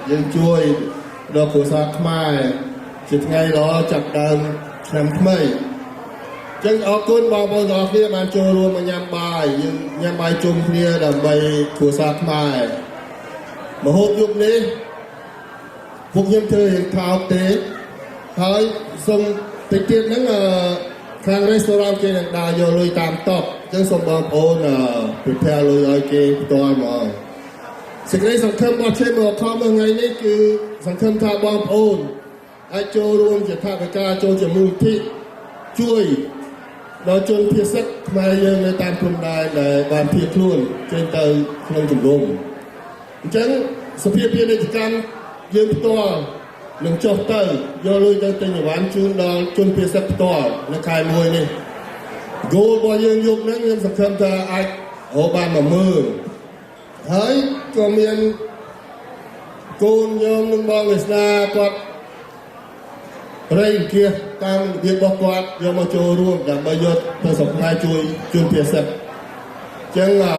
យើងជួយដល់គ្រួសារខ្មែរជាថ្ងៃល្អចាប់ដើមឆ្នាំថ្មីចឹងអរគុណបងប្អូនទាំងអស់គ្នាបានចូលរួមមកញ៉ាំបាយយើងញ៉ាំបាយជុំគ្នាដើម្បីគ្រួសារខ្មែរមហូបយប់នេះពួកខ្ញុំធ្វើរៀងថោកទេហើយសូមតិចទៀតហ្នឹងខាង restaurant គេនឹងដើរយកលុយតាមតុអញ្ចឹងសូមបងប្អូនprepare លុយឲ្យគេផ្ទាល់មកសេចក្តីសង្ឃឹមរបស់ខ្ញុំមកខំថ្ងៃនេះគឺសង្ឃឹមថាបងប្អូនអាចចូលរួមជាថវិកាចូលជាមូលនិធិជួយដល់ជនភៀសសិទ្ធខ្មែរយើងនៅតាមព្រំដែនដែលបានភៀសខ្លួនចេញទៅក្នុងជំរំអញ្ចឹងសភាពាណិជ្ជកម្មយើងផ្ទាល់នឹងចុះទៅយកលុយទៅទិញអីវ៉ាន់ជូនដល់ជនភៀសសិទ្ធផ្ទាល់នៅខែមួយនេះ goal របស់យើងយប់ហ្នឹងខ្ញុំសង្ឃឹមថាអាចរកបាន10000ហើយក៏មានកូនខ្ញុំនឹងបងវាសនាគាត់រៃគៀសតាមរបៀបរបស់គាត់យកមកចូលរួមដើម្បីយកទៅសប្តាហ៍ជួយជនភៀសសិទ្ធអញ្ចឹង